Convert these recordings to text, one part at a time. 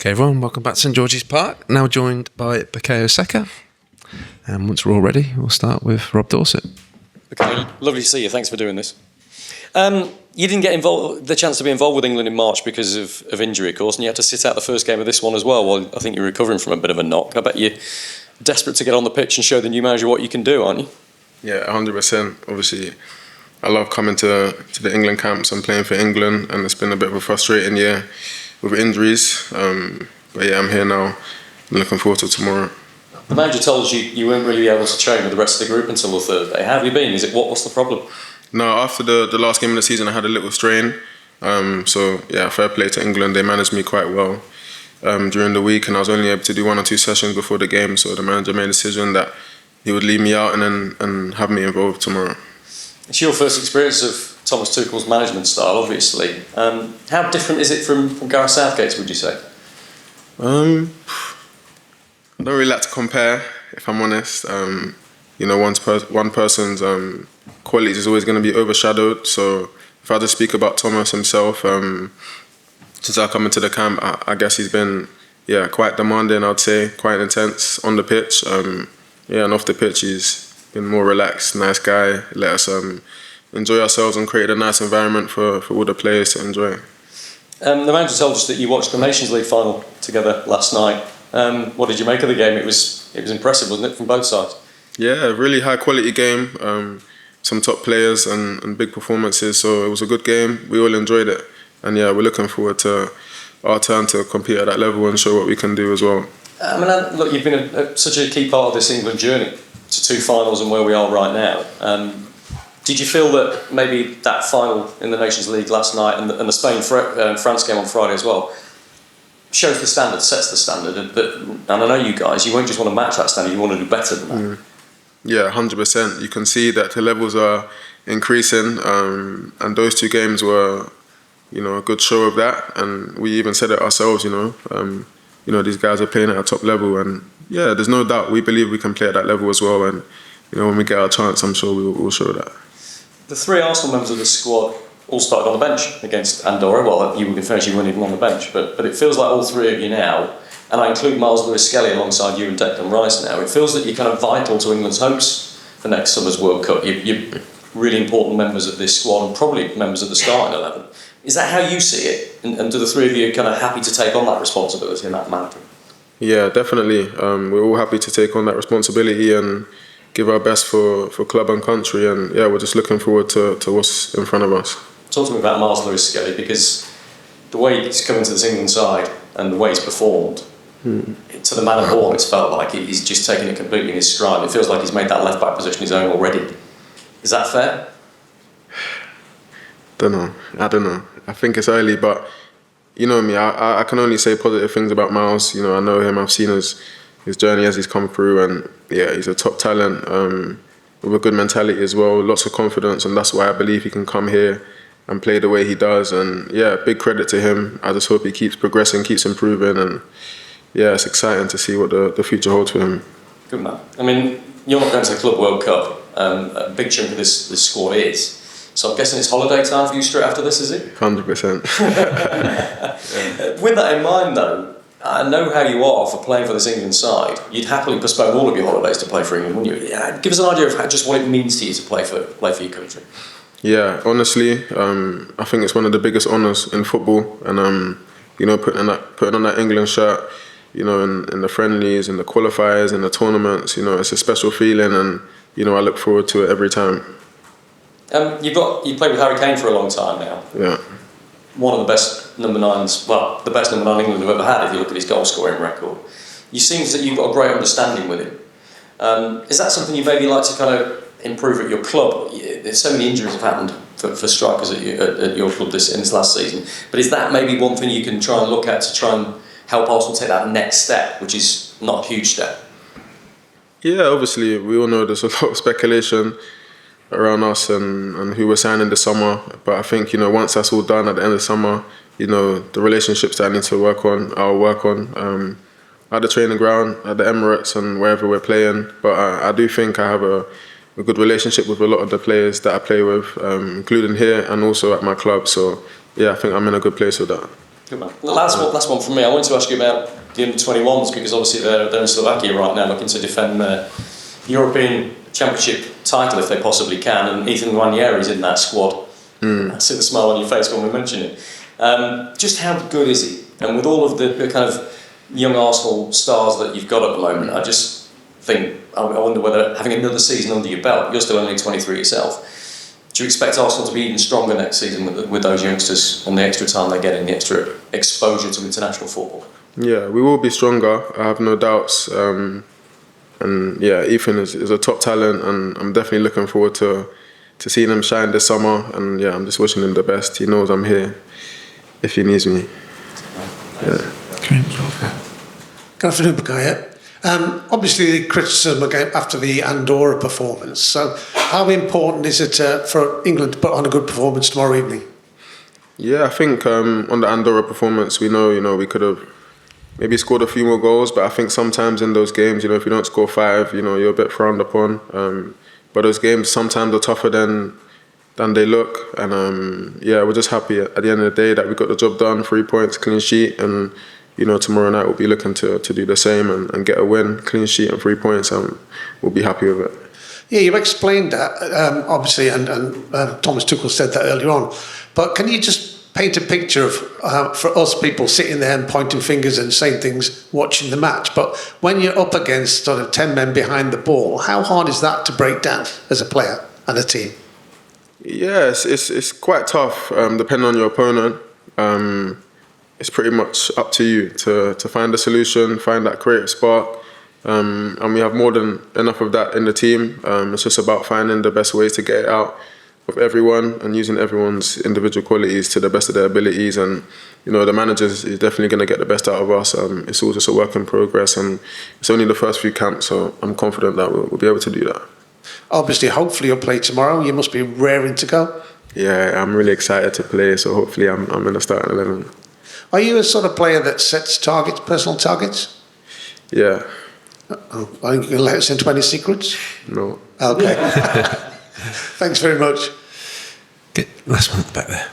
Okay, everyone, welcome back to St George's Park. Now joined by Bukayo Saka. And once we're all ready, we'll start with Rob Dorset. Bukayo, lovely to see you. Thanks for doing this. You didn't get the chance to be involved with England in March because of injury, of course, and you had to sit out the first game of this one as well. Well, I think you're recovering from a bit of a knock. I bet you're desperate to get on the pitch and show the new manager what you can do, aren't you? Yeah, 100%. Obviously, I love coming to the England camps and playing for England, and it's been a bit of a frustrating year with injuries. But yeah, I'm here now. I'm looking forward to tomorrow. The manager told us you weren't really able to train with the rest of the group until the Thursday. How have you been? What's the problem? No, after the last game of the season, I had a little strain. So yeah, fair play to England. They managed me quite well during the week, and I was only able to do 1 or 2 sessions before the game. So the manager made a decision that he would leave me out and have me involved tomorrow. It's your first experience of Thomas Tuchel's management style, obviously. How different is it from Gareth Southgate's, would you say? I don't really like to compare, if I'm honest. One person's qualities is always going to be overshadowed. So if I just speak about Thomas himself, since I come into the camp, I guess he's been quite demanding, I'd say, quite intense on the pitch. And off the pitch, he's been more relaxed, nice guy. Let us enjoy ourselves and create a nice environment for all the players to enjoy. The manager told us that you watched the Nations League final together last night. What did you make of the game? It was impressive, wasn't it, from both sides? Yeah, really high quality game. Some top players and big performances. So it was a good game. We all enjoyed it. And yeah, we're looking forward to our turn to compete at that level and show what we can do as well. Look, you've been such a key part of this England journey to 2 finals and where we are right now. Did you feel that maybe that final in the Nations League last night and the Spain-France game on Friday as well shows the standard, sets the standard, and I know you guys, you won't just want to match that standard, you want to do better than that. Yeah, 100%. You can see that the levels are increasing, and those 2 games were, a good show of that, and we even said it ourselves, these guys are playing at a top level, and yeah, there's no doubt we believe we can play at that level as well, and when we get our chance, I'm sure we'll show that. The 3 Arsenal members of the squad all started on the bench against Andorra. Well, you weren't even on the bench, but it feels like all 3 of you now, and I include Myles, lewis-skelly alongside you and Declan Rice now, it feels that you're kind of vital to England's hopes for next summer's World Cup. You're really important members of this squad and probably members of the starting 11. Is that how you see it? And do the 3 of you kind of happy to take on that responsibility in that manner? Yeah, definitely. We're all happy to take on that responsibility and give our best for club and country, and yeah, we're just looking forward to what's in front of us. Talk to me about Myles lewis-skelly, because the way he's come into this England side and the way he's performed, to the man of ball, it's felt like he's just taken it completely in his stride. It feels like he's made that left-back position his own already. Is that fair? I don't know. I think it's early, but you know me, I can only say positive things about Myles. I know him, I've seen his journey as he's come through, and yeah, he's a top talent with a good mentality as well, lots of confidence, and that's why I believe he can come here and play the way he does. And yeah, big credit to him. I just hope he keeps progressing, keeps improving, and yeah, it's exciting to see what the future holds for him. Good man. You're not going to the Club World Cup. A big chunk of this squad is. So I'm guessing it's holiday time for you straight after this, is it? 100%. With that in mind, though, I know how you are for playing for this England side. You'd happily postpone all of your holidays to play for England, wouldn't you? Yeah, give us an idea of just what it means to you to play for your country. Yeah, honestly, I think it's one of the biggest honours in football, and putting on that England shirt, in the friendlies, in the qualifiers, in the tournaments, it's a special feeling, and I look forward to it every time. You played with Harry Kane for a long time now. Yeah. One of the best number 9s, well, the best number 9 England have ever had if you look at his goal scoring record. It seems that you've got a great understanding with him. Is that something you maybe like to kind of improve at your club? There's so many injuries have happened for strikers at your club in this last season, but is that maybe one thing you can try and look at to try and help Arsenal take that next step, which is not a huge step? Yeah, obviously we all know there's a lot of speculation around us and who we're signing this summer, but I think once that's all done at the end of the summer, the relationships that I need to work on, I'll work on at the training ground, at the Emirates, and wherever we're playing. But I do think I have a good relationship with a lot of the players that I play with, including here and also at my club. So yeah, I think I'm in a good place with that. Good man. Last one from me. I wanted to ask you about the under-21s, because obviously they're in Slovakia right now, looking to defend their European Championship title if they possibly can, and Ethan Nwaneri is in that squad. I see the smile on your face when we mention it. Just how good is he? And with all of the kind of young Arsenal stars that you've got at the moment, I just think, I wonder whether having another season under your belt, you're still only 23 yourself, do you expect Arsenal to be even stronger next season with those youngsters and the extra time they get and the extra exposure to international football? Yeah, we will be stronger, I have no doubts. And yeah, Ethan is a top talent, and I'm definitely looking forward to seeing him shine this summer. And yeah, I'm just wishing him the best. He knows I'm here if he needs me. Yeah. Good afternoon, Bukayo. Obviously, the criticism after the Andorra performance. So, how important is it for England to put on a good performance tomorrow evening? Yeah, I think on the Andorra performance, we know we could have maybe scored a few more goals, but I think sometimes in those games, if you don't score 5, you're a bit frowned upon. But those games sometimes are tougher than they look, and yeah, we're just happy at the end of the day that we got the job done. 3 points, clean sheet, and tomorrow night we'll be looking to do the same and get a win, clean sheet and 3 points, and we'll be happy with it. Yeah, you explained that, obviously, and Thomas Tuchel said that earlier on. But can you just paint a picture of, for us people sitting there and pointing fingers and saying things, watching the match, but when you're up against sort of 10 men behind the ball, how hard is that to break down as a player and a team? Yeah, it's quite tough, depending on your opponent. It's pretty much up to you to find a solution, find that creative spark. And we have more than enough of that in the team. It's just about finding the best ways to get it out of everyone and using everyone's individual qualities to the best of their abilities. And, the manager is definitely going to get the best out of us. It's all just a work in progress, and it's only the first few camps, so I'm confident that we'll be able to do that. Obviously, hopefully you'll play tomorrow. You must be raring to go. Yeah, I'm really excited to play, so hopefully I'm in the starting 11. Are you a sort of player that sets targets, personal targets? Yeah. Are you going to let us into any secrets? No. Okay. Thanks very much. Get last one back there.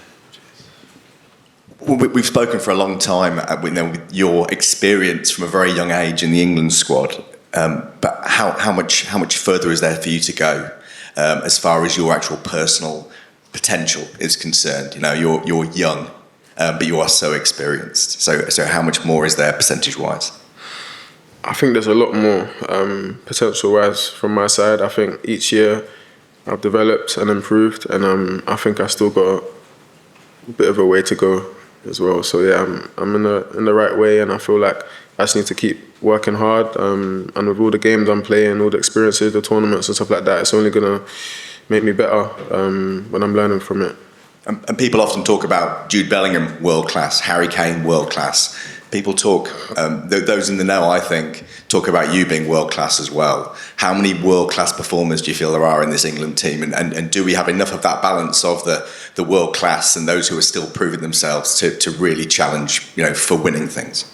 Well, we've spoken for a long time with your experience from a very young age in the England squad. But how much further is there for you to go as far as your actual personal potential is concerned? You're young, but you are so experienced. So how much more is there percentage-wise? I think there's a lot more potential-wise from my side. I think each year I've developed and improved, and I think I still got a bit of a way to go as well. So yeah, I'm in the right way, and I feel like I just need to keep working hard. And with all the games I'm playing, all the experiences, the tournaments and stuff like that, it's only gonna make me better when I'm learning from it. And people often talk about Jude Bellingham world class, Harry Kane world class. People talk, those in the know, I think, talk about you being world class as well. How many world class performers do you feel there are in this England team? And do we have enough of that balance of the world class and those who are still proving themselves to really challenge, for winning things?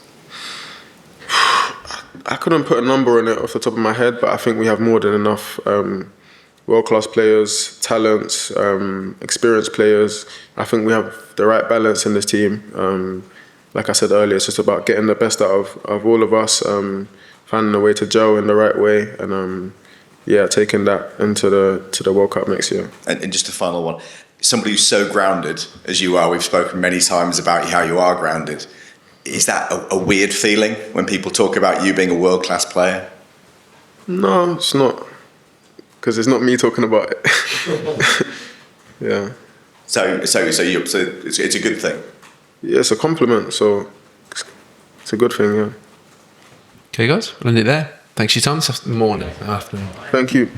I couldn't put a number on it off the top of my head, but I think we have more than enough world-class players, talents, experienced players. I think we have the right balance in this team. Like I said earlier, it's just about getting the best out of all of us, finding a way to gel in the right way, and taking that into the World Cup next year. And just a final one, somebody who's so grounded as you are, we've spoken many times about how you are grounded. Is that a weird feeling when people talk about you being a world-class player? No, it's not, because it's not me talking about it. Yeah. So it's a good thing. Yeah, it's a compliment, so it's a good thing, yeah. Okay, guys, we'll end it there. Thanks for your time this morning, afternoon. Thank you.